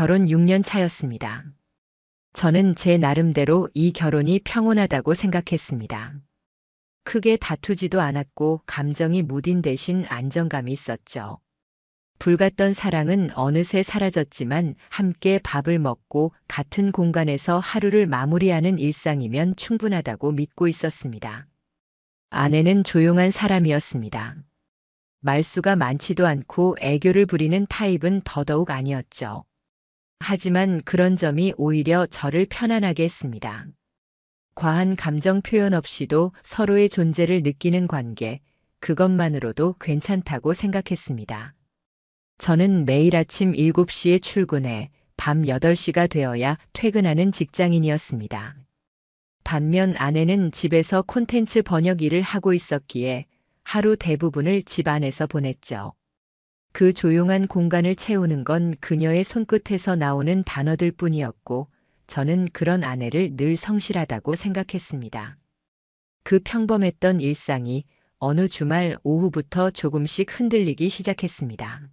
결혼 6년 차였습니다. 저는 제 나름대로 이 결혼이 평온하다고 생각했습니다. 크게 다투지도 않았고 감정이 무딘 대신 안정감이 있었죠. 불같던 사랑은 어느새 사라졌지만 함께 밥을 먹고 같은 공간에서 하루를 마무리하는 일상이면 충분하다고 믿고 있었습니다. 아내는 조용한 사람이었습니다. 말수가 많지도 않고 애교를 부리는 타입은 더더욱 아니었죠. 하지만 그런 점이 오히려 저를 편안하게 했습니다. 과한 감정 표현 없이도 서로의 존재를 느끼는 관계, 그것만으로도 괜찮다고 생각했습니다. 저는 매일 아침 7시에 출근해 밤 8시가 되어야 퇴근하는 직장인이었습니다. 반면 아내는 집에서 콘텐츠 번역 일을 하고 있었기에 하루 대부분을 집 안에서 보냈죠. 그 조용한 공간을 채우는 건 그녀의 손끝에서 나오는 단어들 뿐이었고, 저는 그런 아내를 늘 성실하다고 생각했습니다. 그 평범했던 일상이 어느 주말 오후부터 조금씩 흔들리기 시작했습니다.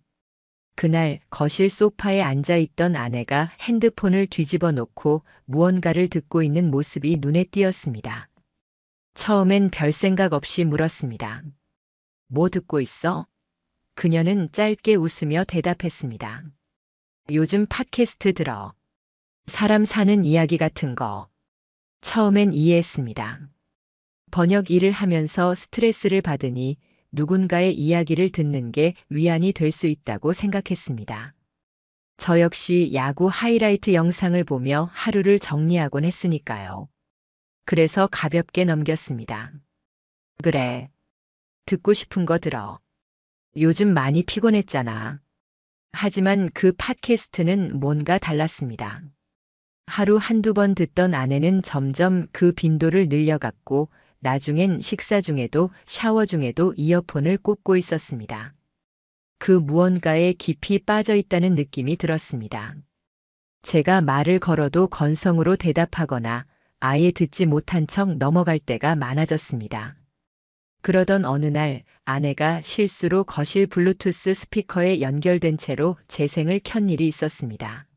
그날 거실 소파에 앉아있던 아내가 핸드폰을 뒤집어 놓고 무언가를 듣고 있는 모습이 눈에 띄었습니다. 처음엔 별 생각 없이 물었습니다. 뭐 듣고 있어? 그녀는 짧게 웃으며 대답했습니다. 요즘 팟캐스트 들어. 사람 사는 이야기 같은 거. 처음엔 이해했습니다. 번역 일을 하면서 스트레스를 받으니 누군가의 이야기를 듣는 게 위안이 될 수 있다고 생각했습니다. 저 역시 야구 하이라이트 영상을 보며 하루를 정리하곤 했으니까요. 그래서 가볍게 넘겼습니다. 그래. 듣고 싶은 거 들어. 요즘 많이 피곤했잖아. 하지만 그 팟캐스트는 뭔가 달랐습니다. 하루 한두 번 듣던 아내는 점점 그 빈도를 늘려갔고 나중엔 식사 중에도 샤워 중에도 이어폰을 꽂고 있었습니다. 그 무언가에 깊이 빠져 있다는 느낌이 들었습니다. 제가 말을 걸어도 건성으로 대답하거나 아예 듣지 못한 척 넘어갈 때가 많아졌습니다. 그러던 어느 날 아내가 실수로 거실 블루투스 스피커에 연결된 채로 재생을 켠 일이 있었습니다.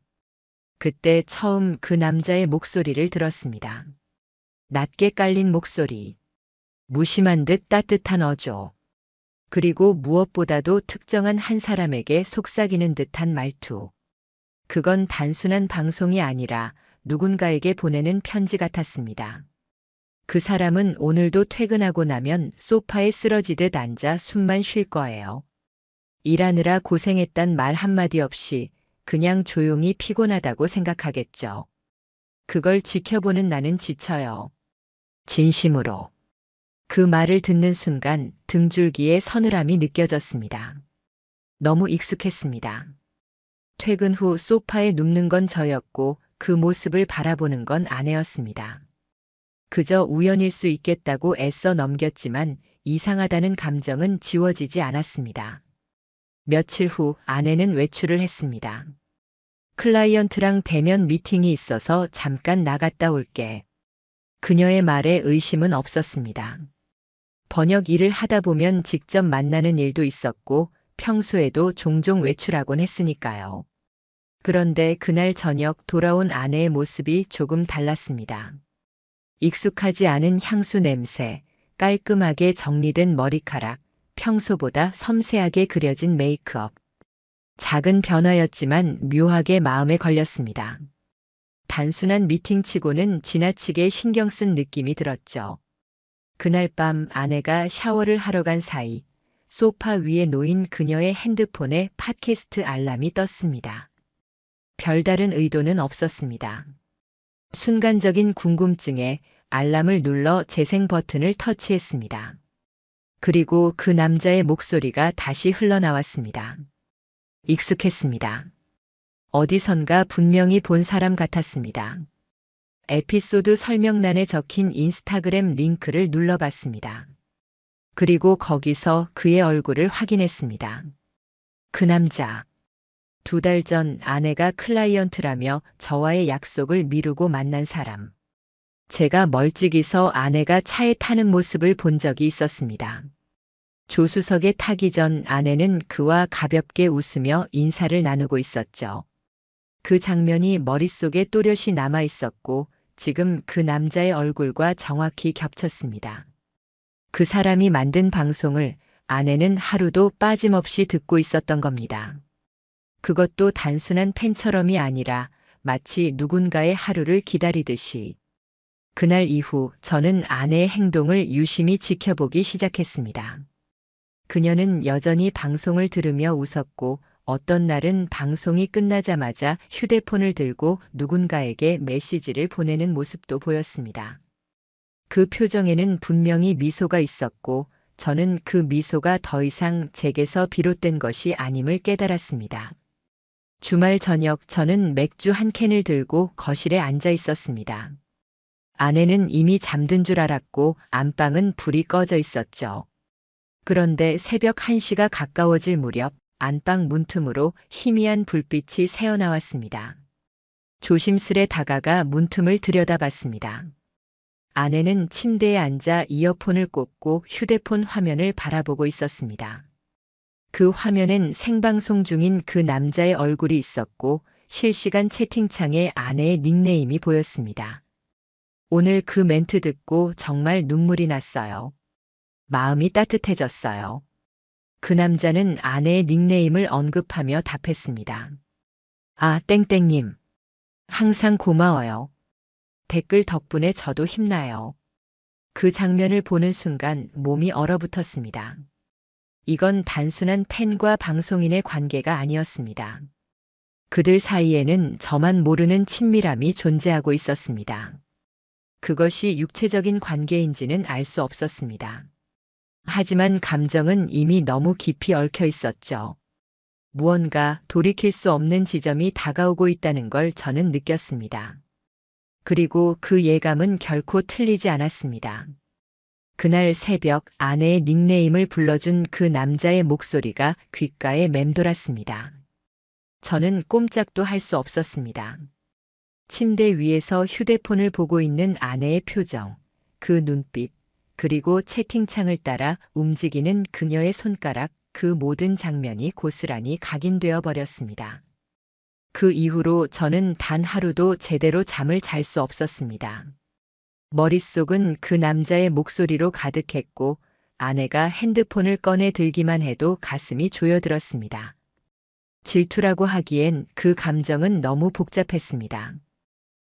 그때 처음 그 남자의 목소리를 들었습니다. 낮게 깔린 목소리. 무심한 듯 따뜻한 어조. 그리고 무엇보다도 특정한 한 사람에게 속삭이는 듯한 말투. 그건 단순한 방송이 아니라 누군가에게 보내는 편지 같았습니다. 그 사람은 오늘도 퇴근하고 나면 소파에 쓰러지듯 앉아 숨만 쉴 거예요. 일하느라 고생했단 말 한마디 없이 그냥 조용히 피곤하다고 생각하겠죠. 그걸 지켜보는 나는 지쳐요. 진심으로. 그 말을 듣는 순간 등줄기에 서늘함이 느껴졌습니다. 너무 익숙했습니다. 퇴근 후 소파에 눕는 건 저였고 그 모습을 바라보는 건 아내였습니다. 그저 우연일 수 있겠다고 애써 넘겼지만 이상하다는 감정은 지워지지 않았습니다. 며칠 후 아내는 외출을 했습니다. 클라이언트랑 대면 미팅이 있어서 잠깐 나갔다 올게. 그녀의 말에 의심은 없었습니다. 번역 일을 하다 보면 직접 만나는 일도 있었고 평소에도 종종 외출하곤 했으니까요. 그런데 그날 저녁 돌아온 아내의 모습이 조금 달랐습니다. 익숙하지 않은 향수 냄새, 깔끔하게 정리된 머리카락, 평소보다 섬세하게 그려진 메이크업. 작은 변화였지만 묘하게 마음에 걸렸습니다. 단순한 미팅치고는 지나치게 신경 쓴 느낌이 들었죠. 그날 밤 아내가 샤워를 하러 간 사이 소파 위에 놓인 그녀의 핸드폰에 팟캐스트 알람이 떴습니다. 별다른 의도는 없었습니다. 순간적인 궁금증에 알람을 눌러 재생 버튼을 터치했습니다. 그리고 그 남자의 목소리가 다시 흘러나왔습니다. 익숙했습니다. 어디선가 분명히 본 사람 같았습니다. 에피소드 설명란에 적힌 인스타그램 링크를 눌러봤습니다. 그리고 거기서 그의 얼굴을 확인했습니다. 그 남자. 2달 전 아내가 클라이언트라며 저와의 약속을 미루고 만난 사람. 제가 멀찍이서 아내가 차에 타는 모습을 본 적이 있었습니다. 조수석에 타기 전 아내는 그와 가볍게 웃으며 인사를 나누고 있었죠. 그 장면이 머릿속에 또렷이 남아 있었고 지금 그 남자의 얼굴과 정확히 겹쳤습니다. 그 사람이 만든 방송을 아내는 하루도 빠짐없이 듣고 있었던 겁니다. 그것도 단순한 팬처럼이 아니라 마치 누군가의 하루를 기다리듯이. 그날 이후 저는 아내의 행동을 유심히 지켜보기 시작했습니다. 그녀는 여전히 방송을 들으며 웃었고 어떤 날은 방송이 끝나자마자 휴대폰을 들고 누군가에게 메시지를 보내는 모습도 보였습니다. 그 표정에는 분명히 미소가 있었고 저는 그 미소가 더 이상 제게서 비롯된 것이 아님을 깨달았습니다. 주말 저녁 저는 맥주 한 캔을 들고 거실에 앉아 있었습니다. 아내는 이미 잠든 줄 알았고 안방은 불이 꺼져 있었죠. 그런데 새벽 1시가 가까워질 무렵 안방 문틈으로 희미한 불빛이 새어나왔습니다. 조심스레 다가가 문틈을 들여다봤습니다. 아내는 침대에 앉아 이어폰을 꽂고 휴대폰 화면을 바라보고 있었습니다. 그 화면엔 생방송 중인 그 남자의 얼굴이 있었고 실시간 채팅창에 아내의 닉네임이 보였습니다. 오늘 그 멘트 듣고 정말 눈물이 났어요. 마음이 따뜻해졌어요. 그 남자는 아내의 닉네임을 언급하며 답했습니다. 아, 땡땡님. 항상 고마워요. 댓글 덕분에 저도 힘나요. 그 장면을 보는 순간 몸이 얼어붙었습니다. 이건 단순한 팬과 방송인의 관계가 아니었습니다. 그들 사이에는 저만 모르는 친밀함이 존재하고 있었습니다. 그것이 육체적인 관계인지는 알 수 없었습니다. 하지만 감정은 이미 너무 깊이 얽혀 있었죠. 무언가 돌이킬 수 없는 지점이 다가오고 있다는 걸 저는 느꼈습니다. 그리고 그 예감은 결코 틀리지 않았습니다. 그날 새벽 아내의 닉네임을 불러준 그 남자의 목소리가 귓가에 맴돌았습니다. 저는 꼼짝도 할 수 없었습니다. 침대 위에서 휴대폰을 보고 있는 아내의 표정, 그 눈빛, 그리고 채팅창을 따라 움직이는 그녀의 손가락, 그 모든 장면이 고스란히 각인되어 버렸습니다. 그 이후로 저는 단 하루도 제대로 잠을 잘 수 없었습니다. 머릿속은 그 남자의 목소리로 가득했고 아내가 핸드폰을 꺼내 들기만 해도 가슴이 조여들었습니다. 질투라고 하기엔 그 감정은 너무 복잡했습니다.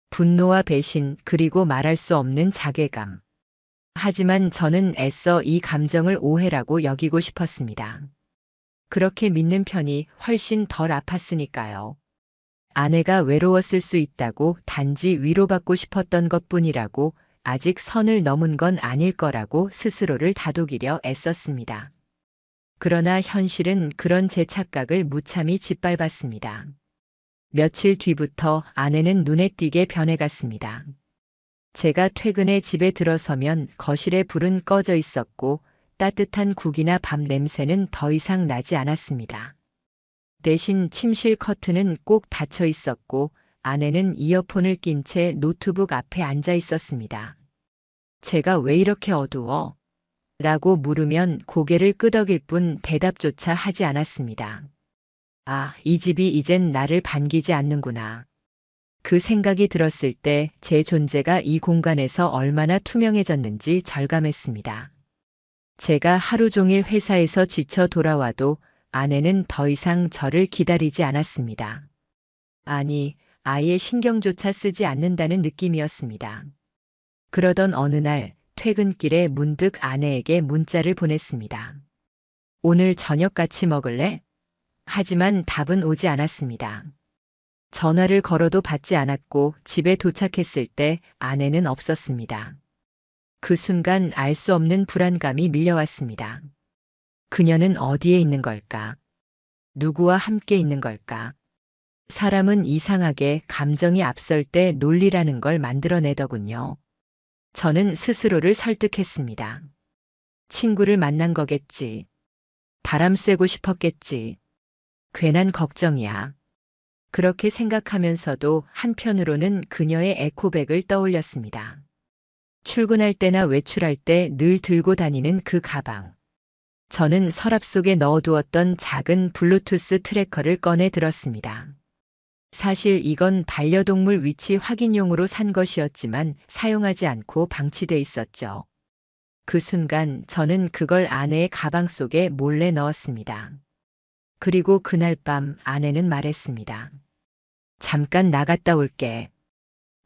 분노와 배신 그리고 말할 수 없는 자괴감. 하지만 저는 애써 이 감정을 오해라고 여기고 싶었습니다. 그렇게 믿는 편이 훨씬 덜 아팠으니까요. 아내가 외로웠을 수 있다고 단지 위로받고 싶었던 것뿐이라고 아직 선을 넘은 건 아닐 거라고 스스로를 다독이려 애썼습니다. 그러나 현실은 그런 제 착각을 무참히 짓밟았습니다. 며칠 뒤부터 아내는 눈에 띄게 변해갔습니다. 제가 퇴근해 집에 들어서면 거실에 불은 꺼져 있었고 따뜻한 국이나 밥 냄새는 더 이상 나지 않았습니다. 대신 침실 커튼은 꼭 닫혀 있었고 아내는 이어폰을 낀 채 노트북 앞에 앉아 있었습니다. 제가 왜 이렇게 어두워? 라고 물으면 고개를 끄덕일 뿐 대답조차 하지 않았습니다. 아, 이 집이 이젠 나를 반기지 않는구나. 그 생각이 들었을 때 제 존재가 이 공간에서 얼마나 투명해졌는지 절감했습니다. 제가 하루 종일 회사에서 지쳐 돌아와도 아내는 더 이상 저를 기다리지 않았습니다. 아니, 아예 신경조차 쓰지 않는다는 느낌이었습니다. 그러던 어느 날 퇴근길에 문득 아내에게 문자를 보냈습니다. 오늘 저녁 같이 먹을래? 하지만 답은 오지 않았습니다. 전화를 걸어도 받지 않았고 집에 도착했을 때 아내는 없었습니다. 그 순간 알 수 없는 불안감이 밀려왔습니다. 그녀는 어디에 있는 걸까? 누구와 함께 있는 걸까? 사람은 이상하게 감정이 앞설 때 논리라는 걸 만들어내더군요. 저는 스스로를 설득했습니다. 친구를 만난 거겠지. 바람 쐬고 싶었겠지. 괜한 걱정이야. 그렇게 생각하면서도 한편으로는 그녀의 에코백을 떠올렸습니다. 출근할 때나 외출할 때 늘 들고 다니는 그 가방. 저는 서랍 속에 넣어두었던 작은 블루투스 트래커를 꺼내 들었습니다. 사실 이건 반려동물 위치 확인용으로 산 것이었지만 사용하지 않고 방치돼 있었죠. 그 순간 저는 그걸 아내의 가방 속에 몰래 넣었습니다. 그리고 그날 밤 아내는 말했습니다. 잠깐 나갔다 올게.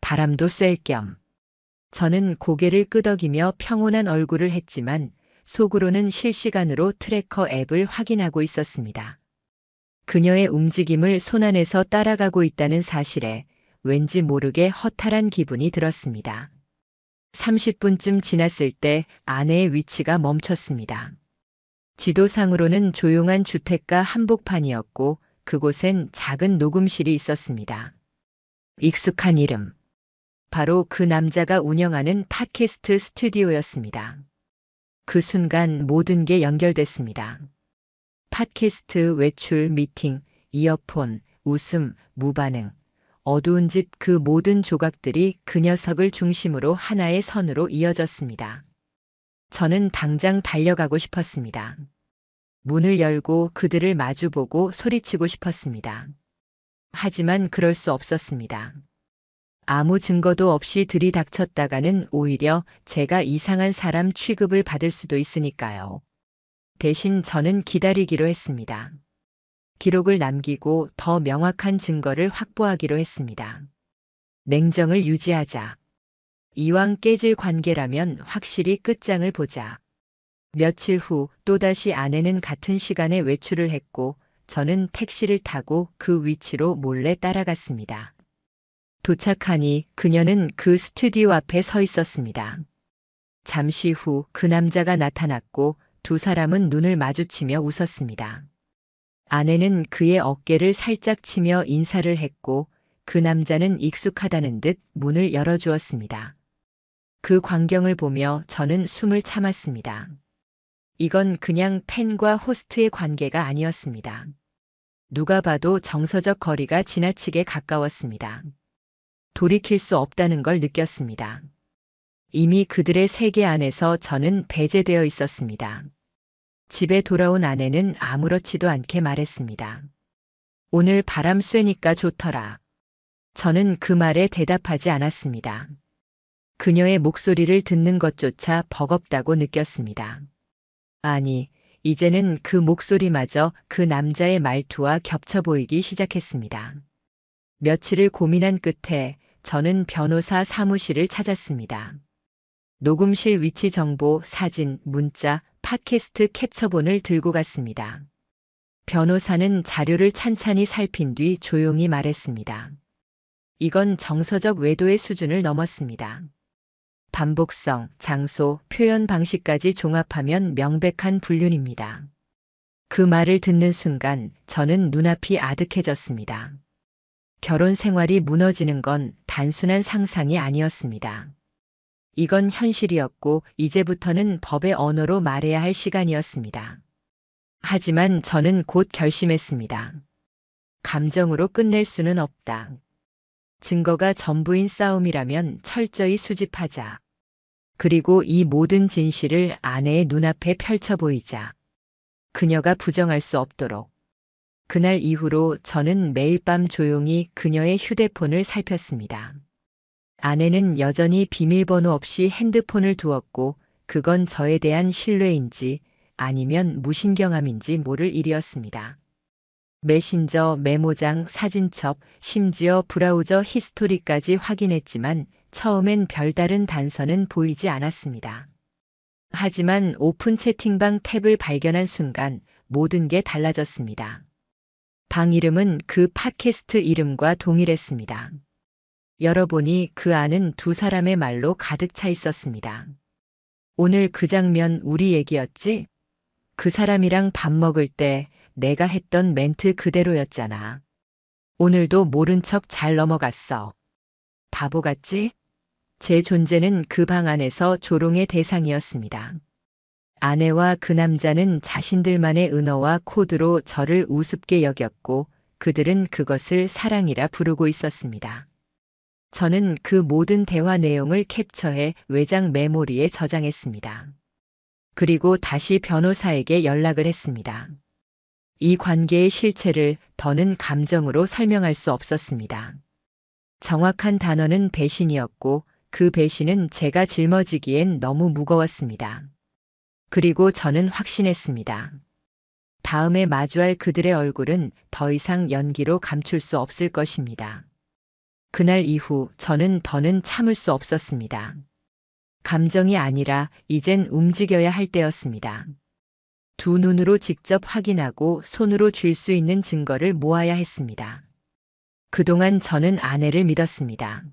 바람도 쐴 겸. 저는 고개를 끄덕이며 평온한 얼굴을 했지만 속으로는 실시간으로 트래커 앱을 확인하고 있었습니다. 그녀의 움직임을 손안에서 따라가고 있다는 사실에 왠지 모르게 허탈한 기분이 들었습니다. 30분쯤 지났을 때 아내의 위치가 멈췄습니다. 지도상으로는 조용한 주택가 한복판이었고 그곳엔 작은 녹음실이 있었습니다. 익숙한 이름. 바로 그 남자가 운영하는 팟캐스트 스튜디오였습니다. 그 순간 모든 게 연결됐습니다. 팟캐스트, 외출, 미팅, 이어폰, 웃음, 무반응. 어두운 집 그 모든 조각들이 그 녀석을 중심으로 하나의 선으로 이어졌습니다. 저는 당장 달려가고 싶었습니다. 문을 열고 그들을 마주보고 소리치고 싶었습니다. 하지만 그럴 수 없었습니다. 아무 증거도 없이 들이닥쳤다가는 오히려 제가 이상한 사람 취급을 받을 수도 있으니까요. 대신 저는 기다리기로 했습니다. 기록을 남기고 더 명확한 증거를 확보하기로 했습니다. 냉정을 유지하자. 이왕 깨질 관계라면 확실히 끝장을 보자. 며칠 후 또다시 아내는 같은 시간에 외출을 했고 저는 택시를 타고 그 위치로 몰래 따라갔습니다. 도착하니 그녀는 그 스튜디오 앞에 서 있었습니다. 잠시 후 그 남자가 나타났고 두 사람은 눈을 마주치며 웃었습니다. 아내는 그의 어깨를 살짝 치며 인사를 했고 그 남자는 익숙하다는 듯 문을 열어주었습니다. 그 광경을 보며 저는 숨을 참았습니다. 이건 그냥 팬과 호스트의 관계가 아니었습니다. 누가 봐도 정서적 거리가 지나치게 가까웠습니다. 돌이킬 수 없다는 걸 느꼈습니다. 이미 그들의 세계 안에서 저는 배제되어 있었습니다. 집에 돌아온 아내는 아무렇지도 않게 말했습니다. 오늘 바람 쐬니까 좋더라. 저는 그 말에 대답하지 않았습니다. 그녀의 목소리를 듣는 것조차 버겁다고 느꼈습니다. 아니, 이제는 그 목소리마저 그 남자의 말투와 겹쳐 보이기 시작했습니다. 며칠을 고민한 끝에 저는 변호사 사무실을 찾았습니다. 녹음실 위치 정보, 사진, 문자, 팟캐스트 캡처본을 들고 갔습니다. 변호사는 자료를 찬찬히 살핀 뒤 조용히 말했습니다. 이건 정서적 외도의 수준을 넘었습니다. 반복성, 장소, 표현 방식까지 종합하면 명백한 불륜입니다. 그 말을 듣는 순간 저는 눈앞이 아득해졌습니다. 결혼 생활이 무너지는 건 단순한 상상이 아니었습니다. 이건 현실이었고 이제부터는 법의 언어로 말해야 할 시간이었습니다. 하지만 저는 곧 결심했습니다. 감정으로 끝낼 수는 없다. 증거가 전부인 싸움이라면 철저히 수집하자. 그리고 이 모든 진실을 아내의 눈앞에 펼쳐 보이자. 그녀가 부정할 수 없도록. 그날 이후로 저는 매일 밤 조용히 그녀의 휴대폰을 살폈습니다. 아내는 여전히 비밀번호 없이 핸드폰을 두었고 그건 저에 대한 신뢰인지 아니면 무신경함인지 모를 일이었습니다. 메신저, 메모장, 사진첩, 심지어 브라우저 히스토리까지 확인했지만 처음엔 별다른 단서는 보이지 않았습니다. 하지만 오픈 채팅방 탭을 발견한 순간 모든 게 달라졌습니다. 방 이름은 그 팟캐스트 이름과 동일했습니다. 열어보니 그 안은 두 사람의 말로 가득 차 있었습니다. 오늘 그 장면 우리 얘기였지? 그 사람이랑 밥 먹을 때 내가 했던 멘트 그대로였잖아. 오늘도 모른 척 잘 넘어갔어. 바보 같지? 제 존재는 그 방 안에서 조롱의 대상이었습니다. 아내와 그 남자는 자신들만의 은어와 코드로 저를 우습게 여겼고 그들은 그것을 사랑이라 부르고 있었습니다. 저는 그 모든 대화 내용을 캡처해 외장 메모리에 저장했습니다. 그리고 다시 변호사에게 연락을 했습니다. 이 관계의 실체를 더는 감정으로 설명할 수 없었습니다. 정확한 단어는 배신이었고 그 배신은 제가 짊어지기엔 너무 무거웠습니다. 그리고 저는 확신했습니다. 다음에 마주할 그들의 얼굴은 더 이상 연기로 감출 수 없을 것입니다. 그날 이후 저는 더는 참을 수 없었습니다. 감정이 아니라 이젠 움직여야 할 때였습니다. 두 눈으로 직접 확인하고 손으로 쥘 수 있는 증거를 모아야 했습니다. 그동안 저는 아내를 믿었습니다.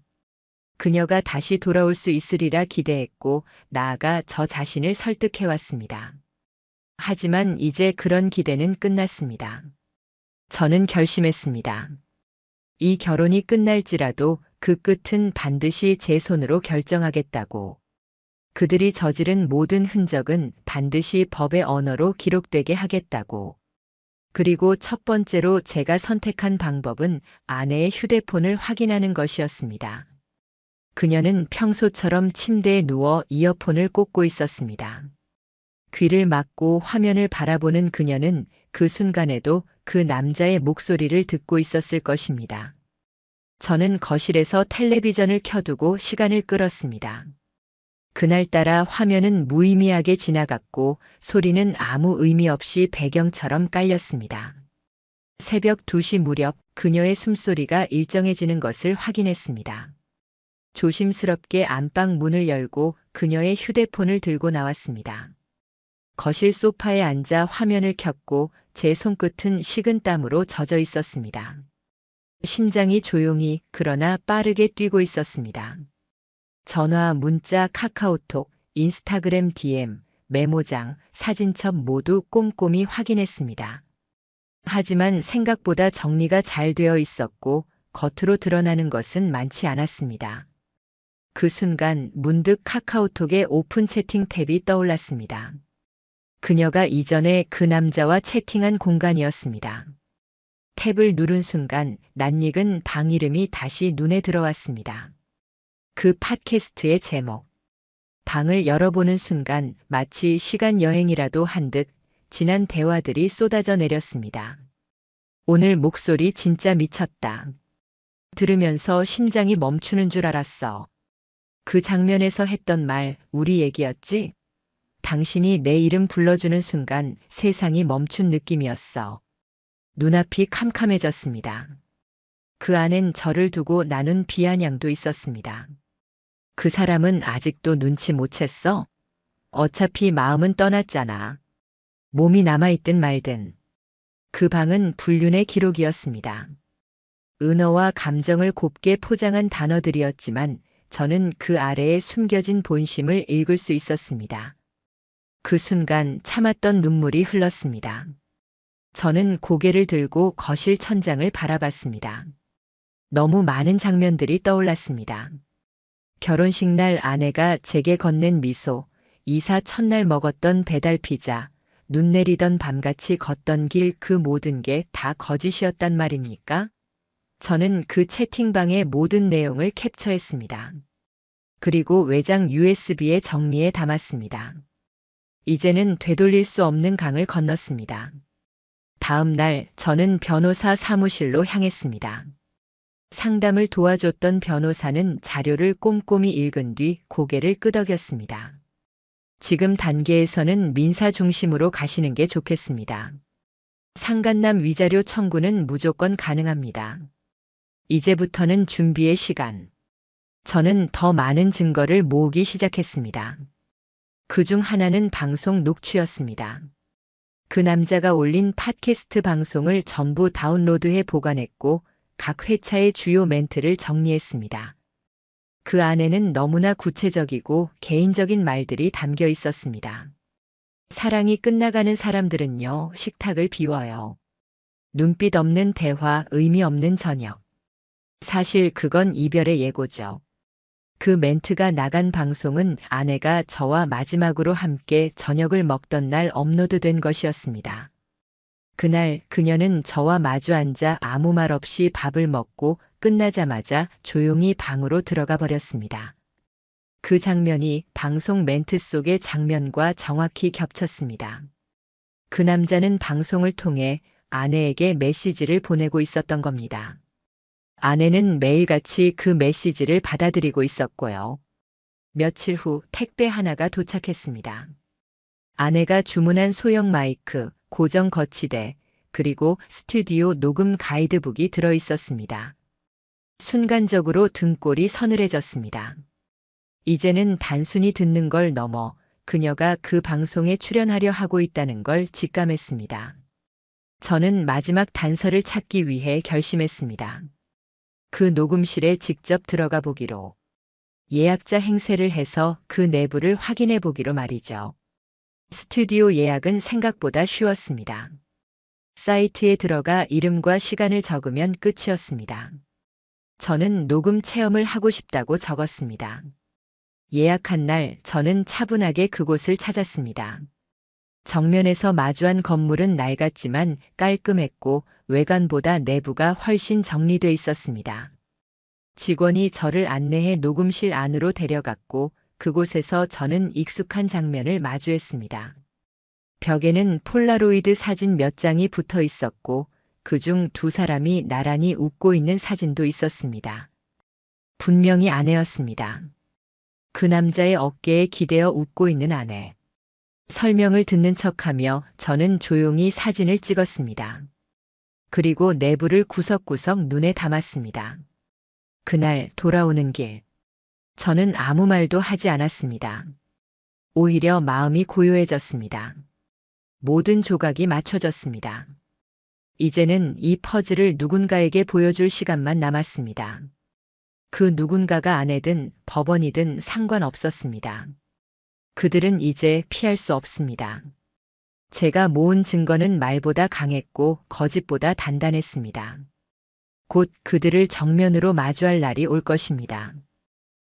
그녀가 다시 돌아올 수 있으리라 기대했고 나아가 저 자신을 설득해왔습니다. 하지만 이제 그런 기대는 끝났습니다. 저는 결심했습니다. 이 결혼이 끝날지라도 그 끝은 반드시 제 손으로 결정하겠다고. 그들이 저지른 모든 흔적은 반드시 법의 언어로 기록되게 하겠다고. 그리고 첫 번째로 제가 선택한 방법은 아내의 휴대폰을 확인하는 것이었습니다. 그녀는 평소처럼 침대에 누워 이어폰을 꽂고 있었습니다. 귀를 막고 화면을 바라보는 그녀는 그 순간에도 그 남자의 목소리를 듣고 있었을 것입니다. 저는 거실에서 텔레비전을 켜두고 시간을 끌었습니다. 그날따라 화면은 무의미하게 지나갔고 소리는 아무 의미 없이 배경처럼 깔렸습니다. 새벽 2시 무렵 그녀의 숨소리가 일정해지는 것을 확인했습니다. 조심스럽게 안방 문을 열고 그녀의 휴대폰을 들고 나왔습니다. 거실 소파에 앉아 화면을 켰고 제 손끝은 식은땀으로 젖어 있었습니다. 심장이 조용히 그러나 빠르게 뛰고 있었습니다. 전화, 문자, 카카오톡, 인스타그램 DM, 메모장, 사진첩 모두 꼼꼼히 확인했습니다. 하지만 생각보다 정리가 잘 되어 있었고 겉으로 드러나는 것은 많지 않았습니다. 그 순간 문득 카카오톡의 오픈 채팅 탭이 떠올랐습니다. 그녀가 이전에 그 남자와 채팅한 공간이었습니다. 탭을 누른 순간 낯익은 방 이름이 다시 눈에 들어왔습니다. 그 팟캐스트의 제목. 방을 열어보는 순간 마치 시간 여행이라도 한 듯 지난 대화들이 쏟아져 내렸습니다. 오늘 목소리 진짜 미쳤다. 들으면서 심장이 멈추는 줄 알았어. 그 장면에서 했던 말, 우리 얘기였지? 당신이 내 이름 불러주는 순간 세상이 멈춘 느낌이었어. 눈앞이 캄캄해졌습니다. 그 안엔 저를 두고 나눈 비아냥도 있었습니다. 그 사람은 아직도 눈치 못 챘어? 어차피 마음은 떠났잖아. 몸이 남아있든 말든. 그 방은 불륜의 기록이었습니다. 은어와 감정을 곱게 포장한 단어들이었지만 저는 그 아래에 숨겨진 본심을 읽을 수 있었습니다. 그 순간 참았던 눈물이 흘렀습니다. 저는 고개를 들고 거실 천장을 바라봤습니다. 너무 많은 장면들이 떠올랐습니다. 결혼식 날 아내가 제게 건넨 미소, 이사 첫날 먹었던 배달 피자, 눈 내리던 밤같이 걷던 길 그 모든 게 다 거짓이었단 말입니까? 저는 그 채팅방의 모든 내용을 캡처했습니다. 그리고 외장 USB에 정리해 담았습니다. 이제는 되돌릴 수 없는 강을 건넜습니다. 다음 날 저는 변호사 사무실로 향했습니다. 상담을 도와줬던 변호사는 자료를 꼼꼼히 읽은 뒤 고개를 끄덕였습니다. 지금 단계에서는 민사 중심으로 가시는 게 좋겠습니다. 상간남 위자료 청구는 무조건 가능합니다. 이제부터는 준비의 시간. 저는 더 많은 증거를 모으기 시작했습니다. 그중 하나는 방송 녹취였습니다. 그 남자가 올린 팟캐스트 방송을 전부 다운로드해 보관했고 각 회차의 주요 멘트를 정리했습니다. 그 안에는 너무나 구체적이고 개인적인 말들이 담겨 있었습니다. 사랑이 끝나가는 사람들은요, 식탁을 비워요. 눈빛 없는 대화, 의미 없는 저녁. 사실 그건 이별의 예고죠. 그 멘트가 나간 방송은 아내가 저와 마지막으로 함께 저녁을 먹던 날 업로드된 것이었습니다. 그날 그녀는 저와 마주 앉아 아무 말 없이 밥을 먹고 끝나자마자 조용히 방으로 들어가 버렸습니다. 그 장면이 방송 멘트 속의 장면과 정확히 겹쳤습니다. 그 남자는 방송을 통해 아내에게 메시지를 보내고 있었던 겁니다. 아내는 매일같이 그 메시지를 받아들이고 있었고요. 며칠 후 택배 하나가 도착했습니다. 아내가 주문한 소형 마이크, 고정 거치대, 그리고 스튜디오 녹음 가이드북이 들어 있었습니다. 순간적으로 등골이 서늘해졌습니다. 이제는 단순히 듣는 걸 넘어 그녀가 그 방송에 출연하려 하고 있다는 걸 직감했습니다. 저는 마지막 단서를 찾기 위해 결심했습니다. 그 녹음실에 직접 들어가 보기로, 예약자 행세를 해서 그 내부를 확인해 보기로 말이죠. 스튜디오 예약은 생각보다 쉬웠습니다. 사이트에 들어가 이름과 시간을 적으면 끝이었습니다. 저는 녹음 체험을 하고 싶다고 적었습니다. 예약한 날 저는 차분하게 그곳을 찾았습니다. 정면에서 마주한 건물은 낡았지만 깔끔했고 외관보다 내부가 훨씬 정리돼 있었습니다. 직원이 저를 안내해 녹음실 안으로 데려갔고 그곳에서 저는 익숙한 장면을 마주했습니다. 벽에는 폴라로이드 사진 몇 장이 붙어 있었고 그중 두 사람이 나란히 웃고 있는 사진도 있었습니다. 분명히 아내였습니다. 그 남자의 어깨에 기대어 웃고 있는 아내. 설명을 듣는 척하며 저는 조용히 사진을 찍었습니다. 그리고 내부를 구석구석 눈에 담았습니다. 그날 돌아오는 길. 저는 아무 말도 하지 않았습니다. 오히려 마음이 고요해졌습니다. 모든 조각이 맞춰졌습니다. 이제는 이 퍼즐을 누군가에게 보여줄 시간만 남았습니다. 그 누군가가 아내든 법원이든 상관없었습니다. 그들은 이제 피할 수 없습니다. 제가 모은 증거는 말보다 강했고 거짓보다 단단했습니다. 곧 그들을 정면으로 마주할 날이 올 것입니다.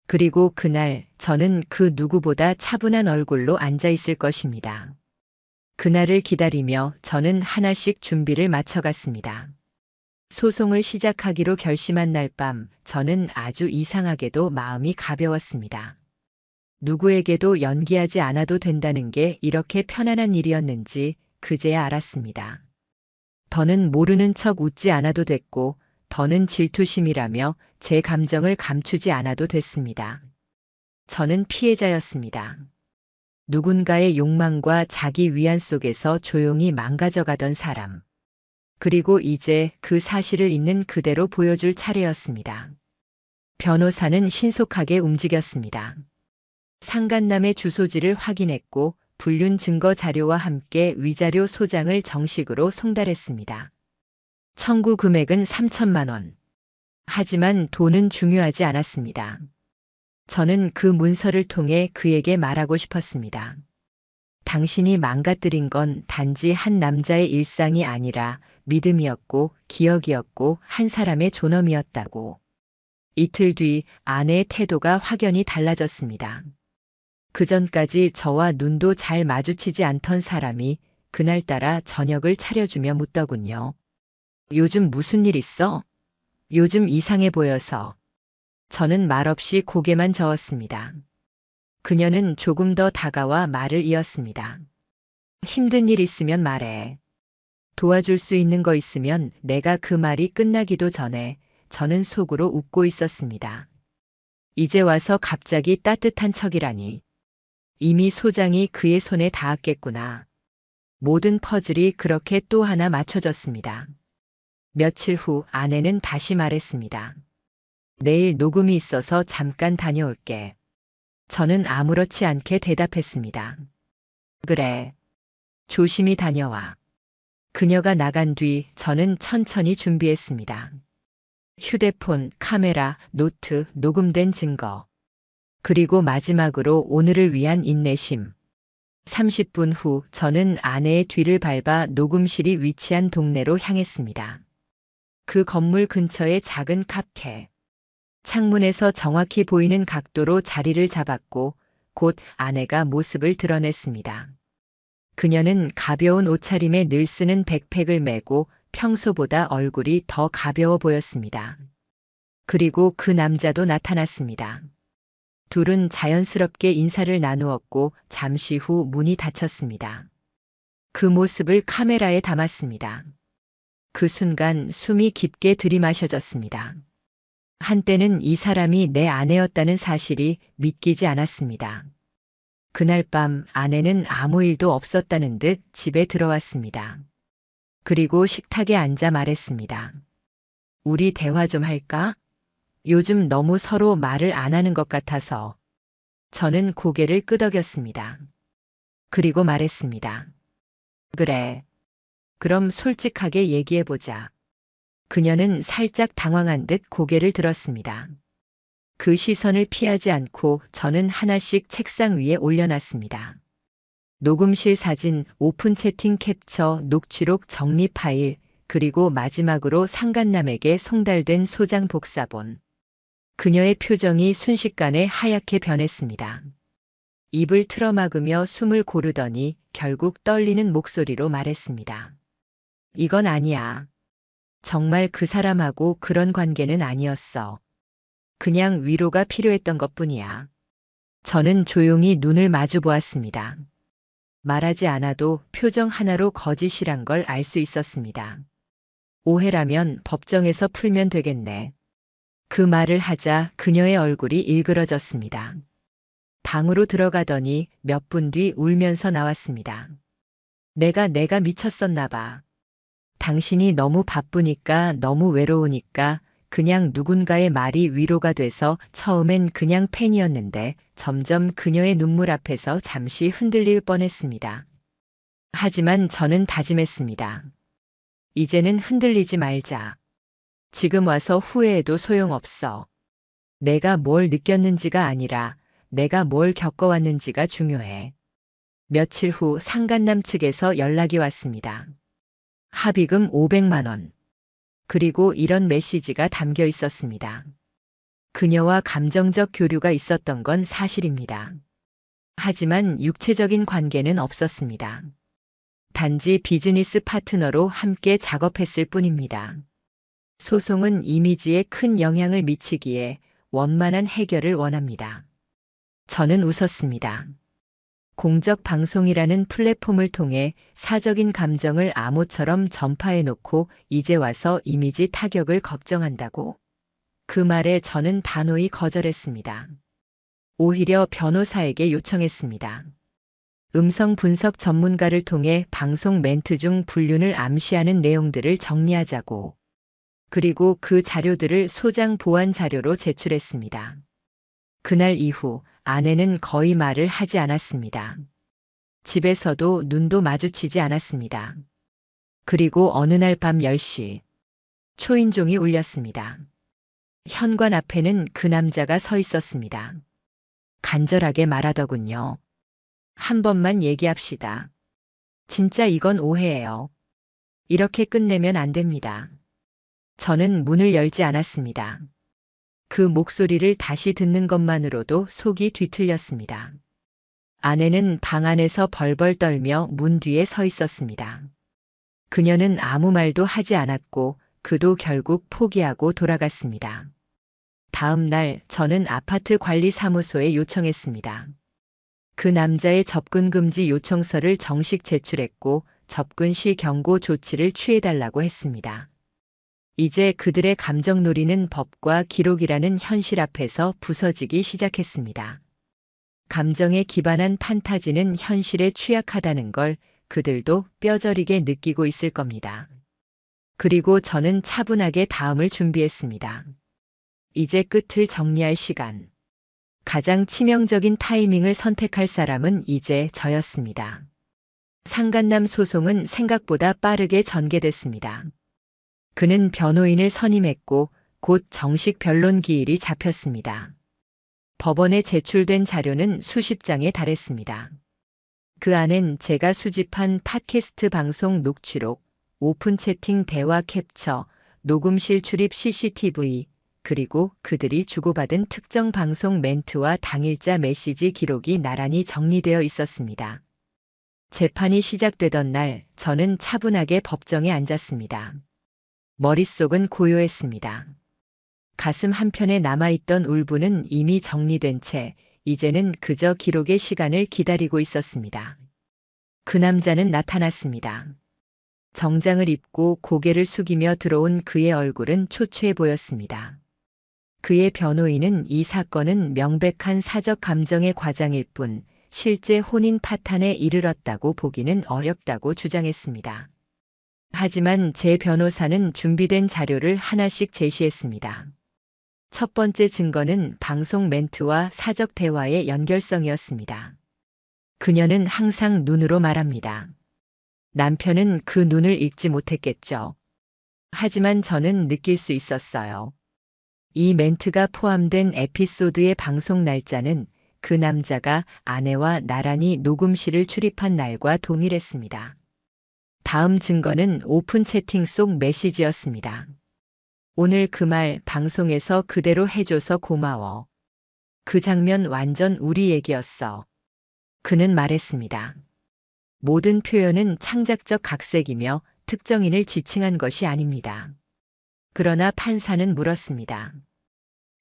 그리고 그날 저는 그 누구보다 차분한 얼굴로 앉아 있을 것입니다. 그날을 기다리며 저는 하나씩 준비를 마쳐갔습니다. 소송을 시작하기로 결심한 날 밤 저는 아주 이상하게도 마음이 가벼웠습니다. 누구에게도 연기하지 않아도 된다는 게 이렇게 편안한 일이었는지 그제야 알았습니다. 더는 모르는 척 웃지 않아도 됐고 더는 질투심이라며 제 감정을 감추지 않아도 됐습니다. 저는 피해자였습니다. 누군가의 욕망과 자기 위안 속에서 조용히 망가져가던 사람. 그리고 이제 그 사실을 있는 그대로 보여줄 차례였습니다. 변호사는 신속하게 움직였습니다. 상간남의 주소지를 확인했고 불륜 증거 자료와 함께 위자료 소장을 정식으로 송달했습니다. 청구 금액은 3천만 원. 하지만 돈은 중요하지 않았습니다. 저는 그 문서를 통해 그에게 말하고 싶었습니다. 당신이 망가뜨린 건 단지 한 남자의 일상이 아니라 믿음이었고 기억이었고 한 사람의 존엄이었다고. 이틀 뒤 아내의 태도가 확연히 달라졌습니다. 그전까지 저와 눈도 잘 마주치지 않던 사람이 그날따라 저녁을 차려주며 묻더군요. 요즘 무슨 일 있어? 요즘 이상해 보여서. 저는 말없이 고개만 저었습니다. 그녀는 조금 더 다가와 말을 이었습니다. 힘든 일 있으면 말해. 도와줄 수 있는 거 있으면. 내가 그 말이 끝나기도 전에 저는 속으로 웃고 있었습니다. 이제 와서 갑자기 따뜻한 척이라니. 이미 소장이 그의 손에 닿았겠구나. 모든 퍼즐이 그렇게 또 하나 맞춰졌습니다. 며칠 후 아내는 다시 말했습니다. 내일 녹음이 있어서 잠깐 다녀올게. 저는 아무렇지 않게 대답했습니다. 그래. 조심히 다녀와. 그녀가 나간 뒤 저는 천천히 준비했습니다. 휴대폰, 카메라, 노트, 녹음된 증거. 그리고 마지막으로 오늘을 위한 인내심. 30분 후 저는 아내의 뒤를 밟아 녹음실이 위치한 동네로 향했습니다. 그 건물 근처의 작은 카페. 창문에서 정확히 보이는 각도로 자리를 잡았고 곧 아내가 모습을 드러냈습니다. 그녀는 가벼운 옷차림에 늘 쓰는 백팩을 메고 평소보다 얼굴이 더 가벼워 보였습니다. 그리고 그 남자도 나타났습니다. 둘은 자연스럽게 인사를 나누었고 잠시 후 문이 닫혔습니다. 그 모습을 카메라에 담았습니다. 그 순간 숨이 깊게 들이마셔졌습니다. 한때는 이 사람이 내 아내였다는 사실이 믿기지 않았습니다. 그날 밤 아내는 아무 일도 없었다는 듯 집에 들어왔습니다. 그리고 식탁에 앉아 말했습니다. 우리 대화 좀 할까? 요즘 너무 서로 말을 안 하는 것 같아서. 저는 고개를 끄덕였습니다. 그리고 말했습니다. 그래. 그럼 솔직하게 얘기해보자. 그녀는 살짝 당황한 듯 고개를 들었습니다. 그 시선을 피하지 않고 저는 하나씩 책상 위에 올려놨습니다. 녹음실 사진, 오픈 채팅 캡처, 녹취록 정리 파일, 그리고 마지막으로 상간남에게 송달된 소장 복사본. 그녀의 표정이 순식간에 하얗게 변했습니다. 입을 틀어막으며 숨을 고르더니 결국 떨리는 목소리로 말했습니다. 이건 아니야. 정말 그 사람하고 그런 관계는 아니었어. 그냥 위로가 필요했던 것뿐이야. 저는 조용히 눈을 마주 보았습니다. 말하지 않아도 표정 하나로 거짓이란 걸 알 수 있었습니다. 오해라면 법정에서 풀면 되겠네. 그 말을 하자 그녀의 얼굴이 일그러졌습니다. 방으로 들어가더니 몇 분 뒤 울면서 나왔습니다. 내가 미쳤었나 봐. 당신이 너무 바쁘니까 너무 외로우니까 그냥 누군가의 말이 위로가 돼서 처음엔 그냥 팬이었는데 점점 그녀의 눈물 앞에서 잠시 흔들릴 뻔했습니다. 하지만 저는 다짐했습니다. 이제는 흔들리지 말자. 지금 와서 후회해도 소용없어. 내가 뭘 느꼈는지가 아니라 내가 뭘 겪어왔는지가 중요해. 며칠 후 상간남 측에서 연락이 왔습니다. 합의금 500만 원. 그리고 이런 메시지가 담겨 있었습니다. 그녀와 감정적 교류가 있었던 건 사실입니다. 하지만 육체적인 관계는 없었습니다. 단지 비즈니스 파트너로 함께 작업했을 뿐입니다. 소송은 이미지에 큰 영향을 미치기에 원만한 해결을 원합니다. 저는 웃었습니다. 공적 방송이라는 플랫폼을 통해 사적인 감정을 암호처럼 전파해놓고 이제 와서 이미지 타격을 걱정한다고? 그 말에 저는 단호히 거절했습니다. 오히려 변호사에게 요청했습니다. 음성 분석 전문가를 통해 방송 멘트 중 불륜을 암시하는 내용들을 정리하자고. 그리고 그 자료들을 소장 보완 자료로 제출했습니다. 그날 이후 아내는 거의 말을 하지 않았습니다. 집에서도 눈도 마주치지 않았습니다. 그리고 어느 날 밤 10시 초인종이 울렸습니다. 현관 앞에는 그 남자가 서 있었습니다. 간절하게 말하더군요. 한 번만 얘기합시다. 진짜 이건 오해예요. 이렇게 끝내면 안 됩니다. 저는 문을 열지 않았습니다. 그 목소리를 다시 듣는 것만으로도 속이 뒤틀렸습니다. 아내는 방 안에서 벌벌 떨며 문 뒤에 서 있었습니다. 그녀는 아무 말도 하지 않았고 그도 결국 포기하고 돌아갔습니다. 다음 날 저는 아파트 관리사무소에 요청했습니다. 그 남자의 접근 금지 요청서를 정식 제출했고 접근 시 경고 조치를 취해달라고 했습니다. 이제 그들의 감정놀이는 법과 기록이라는 현실 앞에서 부서지기 시작했습니다. 감정에 기반한 판타지는 현실에 취약하다는 걸 그들도 뼈저리게 느끼고 있을 겁니다. 그리고 저는 차분하게 다음을 준비했습니다. 이제 끝을 정리할 시간. 가장 치명적인 타이밍을 선택할 사람은 이제 저였습니다. 상간남 소송은 생각보다 빠르게 전개됐습니다. 그는 변호인을 선임했고 곧 정식 변론 기일이 잡혔습니다. 법원에 제출된 자료는 수십 장에 달했습니다. 그 안엔 제가 수집한 팟캐스트 방송 녹취록, 오픈 채팅 대화 캡처, 녹음실 출입 CCTV, 그리고 그들이 주고받은 특정 방송 멘트와 당일자 메시지 기록이 나란히 정리되어 있었습니다. 재판이 시작되던 날 저는 차분하게 법정에 앉았습니다. 머릿속은 고요했습니다. 가슴 한편에 남아있던 울분은 이미 정리된 채 이제는 그저 기록의 시간을 기다리고 있었습니다. 그 남자는 나타났습니다. 정장을 입고 고개를 숙이며 들어온 그의 얼굴은 초췌해 보였습니다. 그의 변호인은 이 사건은 명백한 사적 감정의 과장일 뿐 실제 혼인 파탄에 이르렀다고 보기는 어렵다고 주장했습니다. 하지만 제 변호사는 준비된 자료를 하나씩 제시했습니다. 첫 번째 증거는 방송 멘트와 사적 대화의 연결성이었습니다. 그녀는 항상 눈으로 말합니다. 남편은 그 눈을 읽지 못했겠죠. 하지만 저는 느낄 수 있었어요. 이 멘트가 포함된 에피소드의 방송 날짜는 그 남자가 아내와 나란히 녹음실을 출입한 날과 동일했습니다. 다음 증거는 오픈 채팅 속 메시지였습니다. 오늘 그 말 방송에서 그대로 해줘서 고마워. 그 장면 완전 우리 얘기였어. 그는 말했습니다. 모든 표현은 창작적 각색이며 특정인을 지칭한 것이 아닙니다. 그러나 판사는 물었습니다.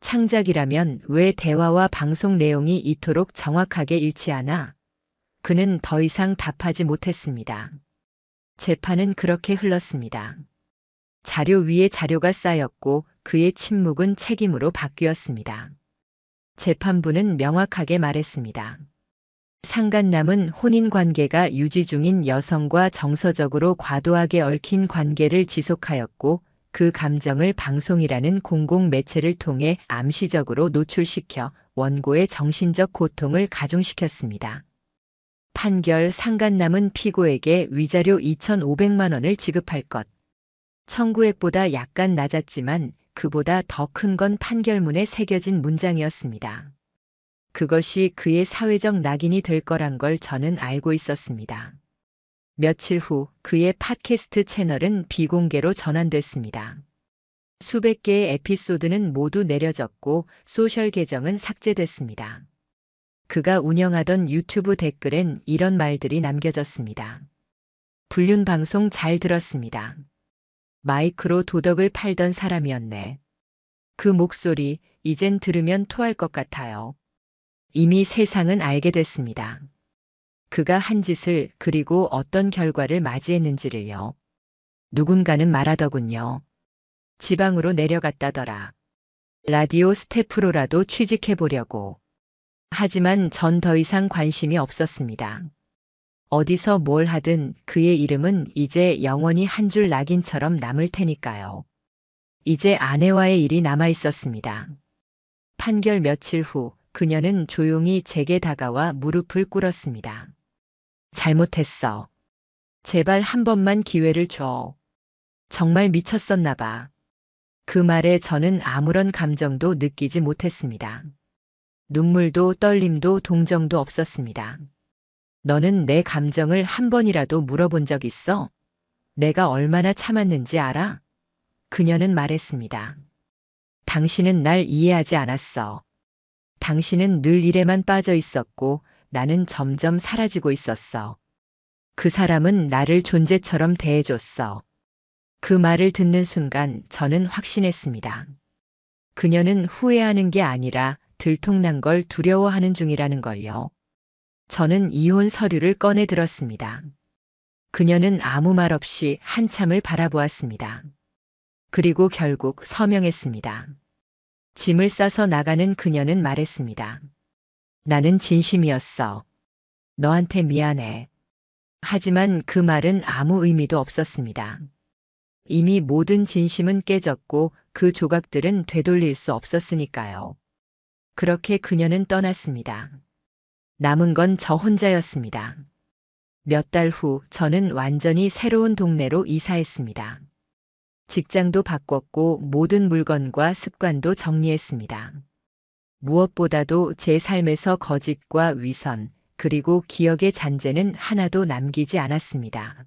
창작이라면 왜 대화와 방송 내용이 이토록 정확하게 일치하나? 그는 더 이상 답하지 못했습니다. 재판은 그렇게 흘렀습니다. 자료 위에 자료가 쌓였고 그의 침묵은 책임으로 바뀌었습니다. 재판부는 명확하게 말했습니다. 상간남은 혼인관계가 유지 중인 여성과 정서적으로 과도하게 얽힌 관계를 지속하였고 그 감정을 방송이라는 공공매체를 통해 암시적으로 노출시켜 원고의 정신적 고통을 가중시켰습니다. 판결 상간남은 피고에게 위자료 2,500만 원을 지급할 것. 청구액보다 약간 낮았지만 그보다 더 큰 건 판결문에 새겨진 문장이었습니다. 그것이 그의 사회적 낙인이 될 거란 걸 저는 알고 있었습니다. 며칠 후 그의 팟캐스트 채널은 비공개로 전환됐습니다. 수백 개의 에피소드는 모두 내려졌고 소셜 계정은 삭제됐습니다. 그가 운영하던 유튜브 댓글엔 이런 말들이 남겨졌습니다. 불륜 방송 잘 들었습니다. 마이크로 도덕을 팔던 사람이었네. 그 목소리 이젠 들으면 토할 것 같아요. 이미 세상은 알게 됐습니다. 그가 한 짓을 그리고 어떤 결과를 맞이했는지를요. 누군가는 말하더군요. 지방으로 내려갔다더라. 라디오 스태프로라도 취직해보려고. 하지만 전 더 이상 관심이 없었습니다. 어디서 뭘 하든 그의 이름은 이제 영원히 한 줄 낙인처럼 남을 테니까요. 이제 아내와의 일이 남아 있었습니다. 판결 며칠 후 그녀는 조용히 제게 다가와 무릎을 꿇었습니다. 잘못했어. 제발 한 번만 기회를 줘. 정말 미쳤었나 봐. 그 말에 저는 아무런 감정도 느끼지 못했습니다. 눈물도 떨림도 동정도 없었습니다. 너는 내 감정을 한 번이라도 물어본 적 있어? 내가 얼마나 참았는지 알아? 그녀는 말했습니다. 당신은 날 이해하지 않았어. 당신은 늘 일에만 빠져 있었고 나는 점점 사라지고 있었어. 그 사람은 나를 존재처럼 대해줬어. 그 말을 듣는 순간 저는 확신했습니다. 그녀는 후회하는 게 아니라 들통난 걸 두려워하는 중이라는 걸요. 저는 이혼 서류를 꺼내 들었습니다. 그녀는 아무 말 없이 한참을 바라보았습니다. 그리고 결국 서명했습니다. 짐을 싸서 나가는 그녀는 말했습니다. 나는 진심이었어. 너한테 미안해. 하지만 그 말은 아무 의미도 없었습니다. 이미 모든 진심은 깨졌고 그 조각들은 되돌릴 수 없었으니까요. 그렇게 그녀는 떠났습니다. 남은 건 저 혼자였습니다. 몇 달 후 저는 완전히 새로운 동네로 이사했습니다. 직장도 바꿨고 모든 물건과 습관도 정리했습니다. 무엇보다도 제 삶에서 거짓과 위선, 그리고 기억의 잔재는 하나도 남기지 않았습니다.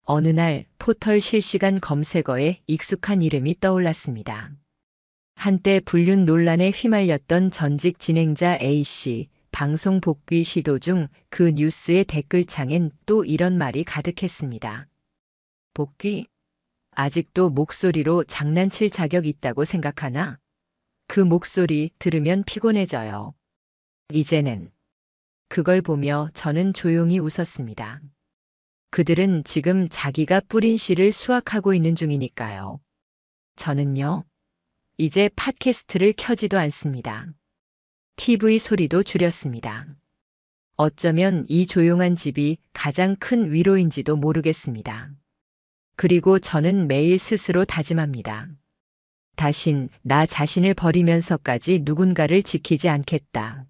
어느 날 포털 실시간 검색어에 익숙한 이름이 떠올랐습니다. 한때 불륜 논란에 휘말렸던 전직 진행자 A씨, 방송 복귀 시도 중 그 뉴스의 댓글창엔 또 이런 말이 가득했습니다. 복귀? 아직도 목소리로 장난칠 자격 있다고 생각하나? 그 목소리 들으면 피곤해져요. 이제는. 그걸 보며 저는 조용히 웃었습니다. 그들은 지금 자기가 뿌린 씨를 수확하고 있는 중이니까요. 저는요, 이제 팟캐스트를 켜지도 않습니다. TV 소리도 줄였습니다. 어쩌면 이 조용한 집이 가장 큰 위로인지도 모르겠습니다. 그리고 저는 매일 스스로 다짐합니다. 다신 나 자신을 버리면서까지 누군가를 지키지 않겠다.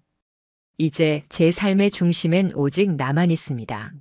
이제 제 삶의 중심엔 오직 나만 있습니다.